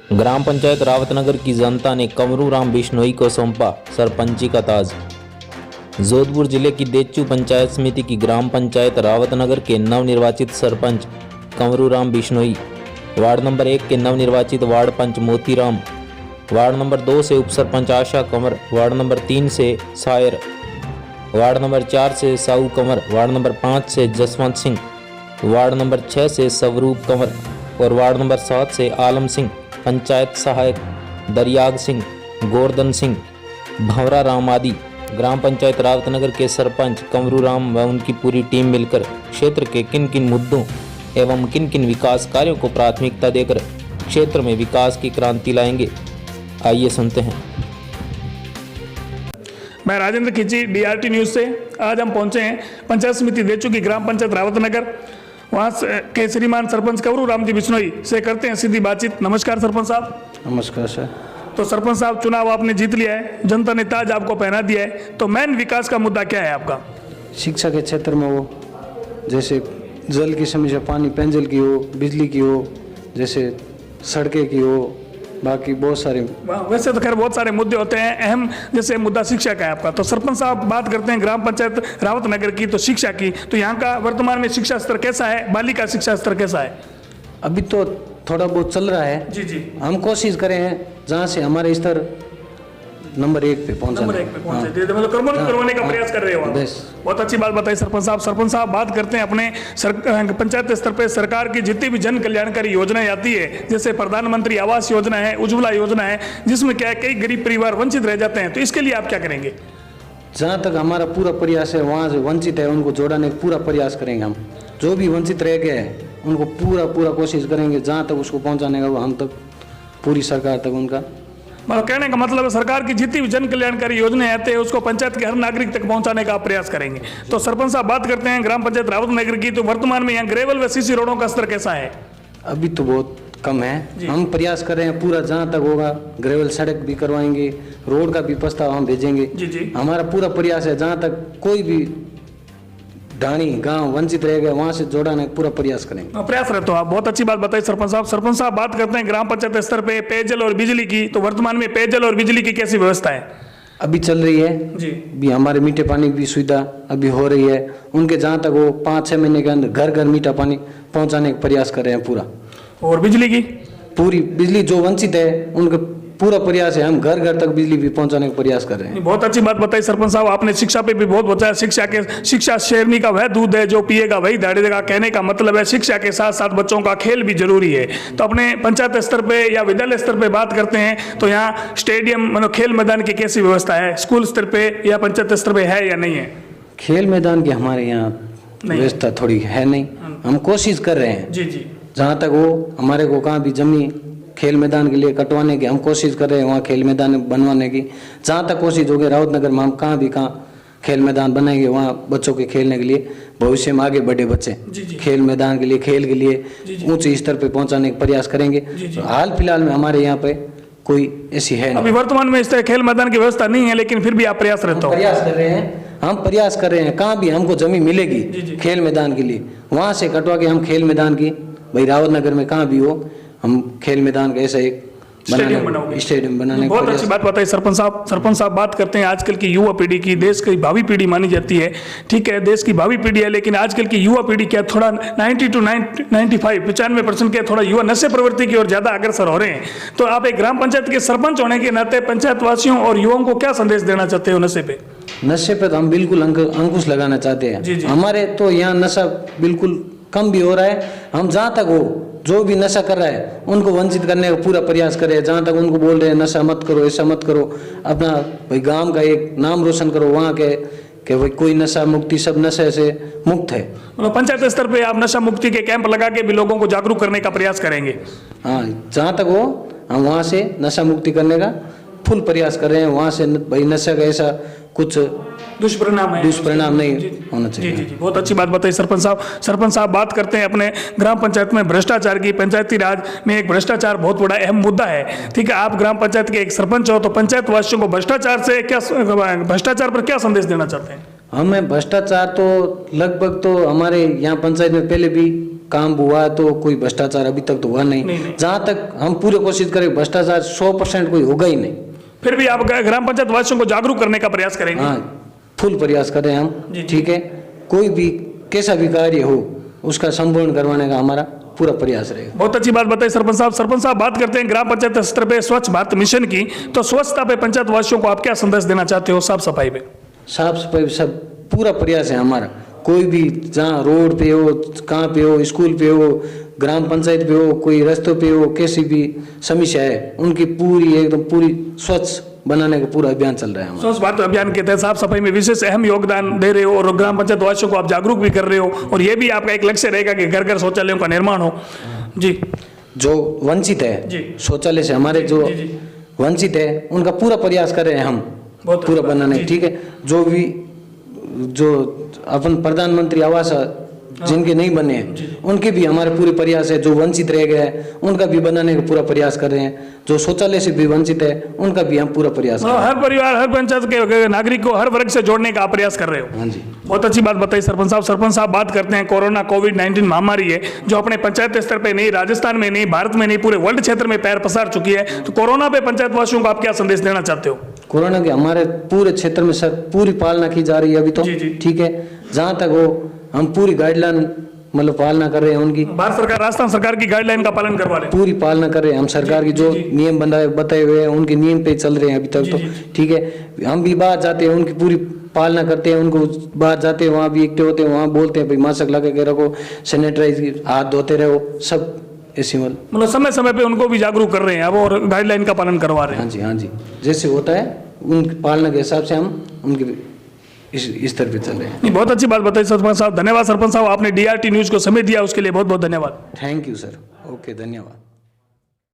ग्राम पंचायत रावतनगर की जनता ने कंवरू राम बिश्नोई को सौंपा सरपंची का ताज। जोधपुर जिले की देचू पंचायत समिति की ग्राम पंचायत रावतनगर के नवनिर्वाचित सरपंच कंवरू राम बिश्नोई, वार्ड नंबर 1 के नवनिर्वाचित वार्ड पंच मोतीराम, वार्ड नंबर 2 से उपसरपंच आशा कंवर, वार्ड नंबर 3 से सायर, वार्ड नंबर 4 से साऊ कंवर, वार्ड नंबर 5 से जसवंत सिंह, वार्ड नंबर 6 से स्वरूप कंवर और वार्ड नंबर 7 से आलम सिंह, पंचायत सहायक दरियाग सिंह, गोवर्धन सिंह, भंवरा राम आदि ग्राम पंचायत रावतनगर के सरपंच कंवरू राम व उनकी पूरी टीम मिलकर क्षेत्र के किन किन मुद्दों एवं किन किन विकास कार्यों को प्राथमिकता देकर क्षेत्र में विकास की क्रांति लाएंगे, आइए सुनते हैं। मैं राजेंद्र खिची, DRT न्यूज़ से। आज हम पहुंचे हैं पंचायत समिति देचू की ग्राम पंचायत रावतनगर। वहाँ के श्रीमान सरपंच कंवरू राम जी बिश्नोई से करते हैं सीधी बातचीत। नमस्कार सरपंच साहब। नमस्कार सर। तो सरपंच साहब, चुनाव आपने जीत लिया है, जनता ने ताज आपको पहना दिया है, तो मेन विकास का मुद्दा क्या है आपका? शिक्षा के क्षेत्र में हो, जैसे जल की समस्या, पानी पेयजल की हो, बिजली की हो, जैसे सड़कें की हो, बाकी बहुत सारे। वैसे तो खैर बहुत सारे मुद्दे होते हैं, अहम जैसे मुद्दा शिक्षा का है आपका। तो सरपंच साहब, बात करते हैं ग्राम पंचायत रावतनगर की, तो शिक्षा की, तो यहाँ का वर्तमान में शिक्षा स्तर कैसा है? बालिका शिक्षा स्तर कैसा है? अभी तो थोड़ा बहुत चल रहा है। जी जी। हम कोशिश करें हैं जहाँ से हमारे स्तर नंबर 1 पे पहुँचा। नंबर 1 पे पहुंचे, मतलब करवाने का प्रयास कर रहे हो आप। बहुत अच्छी बात बताई सरपंच साहब। सरपंच साहब, बात करते हैं अपने पंचायत स्तर पे सरकार की जितनी भी जन कल्याणकारी योजनाएं आती है, जैसे प्रधानमंत्री आवास योजना है, उज्ज्वला योजना है, जिसमें क्या है कई गरीब परिवार वंचित रह जाते हैं, तो इसके लिए आप क्या करेंगे? जहाँ तक हमारा पूरा प्रयास है, वहाँ से वंचित है उनको जोड़ाने का पूरा प्रयास करेंगे। हम जो भी वंचित रह गए हैं उनको पूरा कोशिश करेंगे, जहाँ तक उसको पहुँचाने का, हम तक पूरी सरकार तक उनका। मतलब कहने का मतलब है सरकार की जितनी भी जन कल्याणकारी योजनाएं आते हैं उसको पंचायत के हर नागरिक तक पहुंचाने का आप प्रयास करेंगे। तो सरपंच साहब, बात करते हैं ग्राम पंचायत रावतनगर की, तो वर्तमान में यहाँ ग्रेवल व सीसी रोडों का स्तर कैसा है? अभी तो बहुत कम है। हम प्रयास कर रहे हैं, पूरा जहाँ तक होगा ग्रेवल सड़क भी करवाएंगे, रोड का भी प्रस्ताव हम भेजेंगे। जी जी। हमारा पूरा प्रयास है, जहाँ तक कोई भी ढाणी गांव वंचित रह गया वहाँ से जोड़ाने का पूरा प्रयास करेंगे। प्रयास रहते हो आप। बहुत अच्छी बात बताई सरपंच साहब। सरपंच साहब, बात करते हैं ग्राम पंचायत स्तर पे पेयजल और बिजली की, तो वर्तमान में पेयजल और बिजली की कैसी व्यवस्था है? अभी चल रही है जी। भी हमारे मीठे पानी की भी सुविधा अभी हो रही है उनके, जहाँ तक वो 5-6 महीने के अंदर घर घर मीठा पानी पहुँचाने का प्रयास कर रहे हैं पूरा। और बिजली की? पूरी बिजली जो वंचित है उनका पूरा प्रयास है, हम घर घर तक बिजली भी पहुंचाने का प्रयास कर रहे हैं। बहुत अच्छी बात बताई सरपंच साहब। आपने शिक्षा पे भी बहुत बताया। शिक्षा शेरनी का वह दूध है जो पिएगा वही दाढ़ेगा। कहने का मतलब है शिक्षा के साथ साथ बच्चों का खेल भी जरूरी है। तो अपने पंचायत स्तर पे या विद्यालय स्तर पे बात करते हैं, तो यहाँ स्टेडियम मतलब खेल मैदान की कैसी व्यवस्था है? स्कूल स्तर पे या पंचायत स्तर पे है या नहीं है? खेल मैदान की हमारे यहाँ व्यवस्था थोड़ी है नहीं, हम कोशिश कर रहे हैं। जी जी। जहाँ तक वो हमारे को कहाँ भी जमी खेल मैदान के लिए कटवाने की हम कोशिश कर रहे हैं, वहाँ खेल मैदान बनवाने की जहाँ तक कोशिश होगी। रावतनगर में हम कहाँ खेल मैदान बनाएंगे, वहाँ बच्चों के खेलने के लिए, भविष्य में आगे बढ़े बच्चे खेल मैदान के लिए, खेल के लिए ऊंचे स्तर पे पहुँचाने का प्रयास करेंगे। तो हाल फिलहाल में हमारे यहाँ पे कोई ऐसी है अभी वर्तमान में इस तरह खेल मैदान की व्यवस्था नहीं है, लेकिन फिर भी आप प्रयास रहते हो? प्रयास कर रहे हैं, हम प्रयास कर रहे हैं। कहाँ भी हमको जमीन मिलेगी खेल मैदान के लिए, वहाँ से कटवा के हम खेल मैदान की, भाई रावतनगर में कहाँ भी हो, हम खेल मैदान का ऐसा एक स्टेडियम बनाने। बहुत अच्छी बात बताई सरपंच साहब। सरपंच साहब, बात करते हैं आजकल की युवा पीढ़ी की। देश की भावी पीढ़ी मानी जाती है, ठीक है, देश की भावी पीढ़ी है, लेकिन आजकल की युवा पीढ़ी क्या थोड़ा 90 to 95% के थोड़ा युवा नशे प्रवृत्ति की ओर ज्यादा अग्रसर हो रहे हैं। तो आप एक ग्राम पंचायत के सरपंच होने के नाते पंचायत वासियों और युवाओं को क्या संदेश देना चाहते हो नशे पे? नशे पे तो हम बिल्कुल अंकुश लगाना चाहते हैं। हमारे तो यहाँ नशा बिल्कुल कम भी हो रहा है। हम जहाँ तक हो जो भी नशा कर रहा है उनको वंचित करने का पूरा प्रयास करें। जहाँ तक उनको बोल रहे हैं नशा मत करो, ऐसा मत करो, अपना भाई गांव का एक नाम रोशन करो, वहाँ के भाई कोई नशा मुक्ति, सब नशे से मुक्त है। मतलब पंचायत स्तर पे आप नशा मुक्ति के कैंप लगा के भी लोगों को जागरूक करने का प्रयास करेंगे? हाँ, जहाँ तक हो हम वहाँ से नशा मुक्ति करने का फुल प्रयास कर रहे हैं। वहाँ से भाई नशा का ऐसा कुछ दुष्परिणाम नहीं होना चाहिए। जी जी जी, बहुत अच्छी बात बताई सरपंच साहब। सरपंच साहब, बात करते हैं अपने ग्राम पंचायत में भ्रष्टाचार की। पंचायती राज में एक भ्रष्टाचार बहुत बड़ा अहम मुद्दा है, ठीक है। आप ग्राम पंचायत के एक सरपंच हो, तो पंचायत वासियों को भ्रष्टाचार पर क्या संदेश देना चाहते हैं? हमें भ्रष्टाचार तो लगभग तो हमारे यहाँ पंचायत में पहले भी काम हुआ है तो कोई भ्रष्टाचार अभी तक तो हुआ नहीं। जहाँ तक हम पूरी कोशिश करें भ्रष्टाचार 100% कोई होगा ही नहीं। फिर भी आप ग्राम पंचायत वासियों को जागरूक करने का प्रयास करेंगे? हाँ, फुल प्रयास करें हम। जी। ठीक है, कोई भी कैसा भी कार्य हो उसका संपूर्ण करवाने का हमारा पूरा प्रयास रहेगा। बहुत अच्छी बात बताई सरपंच साहब। सरपंच साहब, बात करते हैं ग्राम पंचायत स्तर पे स्वच्छ भारत मिशन की, तो स्वच्छता पे पंचायत वासियों को आप क्या संदेश देना चाहते हो? साफ सफाई पे साफ सफाई सब पूरा प्रयास है हमारा। कोई भी जहाँ रोड पे हो, कहाँ पे हो, स्कूल पे हो, ग्राम पंचायत पे हो, कोई रास्तों पे हो, कैसी भी समस्या है उनकी पूरी एकदम पूरी स्वच्छ बनाने का पूरा अभियान चल रहा है हमारा। स्वच्छ भारत अभियान के तहत साफ सफाई में विशेष अहम योगदान दे रहे हो और ग्राम पंचायत वासियों को आप जागरूक भी कर रहे हो, और ये भी आपका एक लक्ष्य रहेगा कि घर घर शौचालयों का निर्माण हो। जी, जो वंचित जी। है शौचालय से, हमारे जो जी। वंचित है उनका पूरा प्रयास कर रहे हैं हम बहुत पूरा अच्छी बात। बनाने। जी। ठीक है, जो अपन प्रधानमंत्री आवास जिनके नहीं बने हैं उनके भी हमारे पूरे प्रयास है। जो वंचित रह गए हैं उनका भी बनाने का पूरा प्रयास कर रहे हैं। जो शौचालय से भी वंचित है उनका भी हम पूरा प्रयास कर रहे हैं। हर परिवार, हर पंचायत के नागरिक को हर वर्ग से जोड़ने का आप प्रयास कर रहे हो। हाँ जी, बहुत अच्छी बात बताई सरपंच साहब। सरपंच साहब, बात करते हैं कोरोना कोविड-19 महामारी है जो अपने पंचायत स्तर पे नहीं, राजस्थान में नहीं, भारत में नहीं, पूरे वर्ल्ड क्षेत्र में पैर पसार चुकी है, तो कोरोना पे पंचायत वासियों को आप क्या संदेश देना चाहते हो? कोरोना के हमारे पूरे क्षेत्र में सर पूरी पालना की जा रही है अभी तो। जी, जी। ठीक है, जहाँ तक हो हम पूरी गाइडलाइन मतलब पालना कर रहे हैं उनकी। भारत सरकार, राजस्थान सरकार की गाइडलाइन का पालन करवा रहे हैं। पूरी पालना कर रहे हैं हम। सरकार की जो नियम बताए हुए हैं उनके नियम पे चल रहे हैं अभी तक तो। ठीक है, हम भी बाहर जाते हैं उनकी पूरी पालना करते हैं। उनको बाहर जाते हैं वहाँ भी इकट्ठे होते हैं, वहाँ बोलते हैं भाई मास्क लगा के रखो, सैनिटाइज हाथ धोते रहो, सब ऐसी मतलब समय समय पे उनको भी जागरूक कर रहे हैं अब और गाइडलाइन का पालन करवा रहे हैं। हाँ जी, हाँ जी, जैसे होता है उनकी पालना के हिसाब से हम उनके इस स्तर पे चल रहे हैं। नहीं, बहुत अच्छी बात बताई सरपंच साहब। धन्यवाद सरपंच साहब, आपने DRT न्यूज को समय दिया उसके लिए बहुत बहुत धन्यवाद। Thank you sir. ओके, धन्यवाद।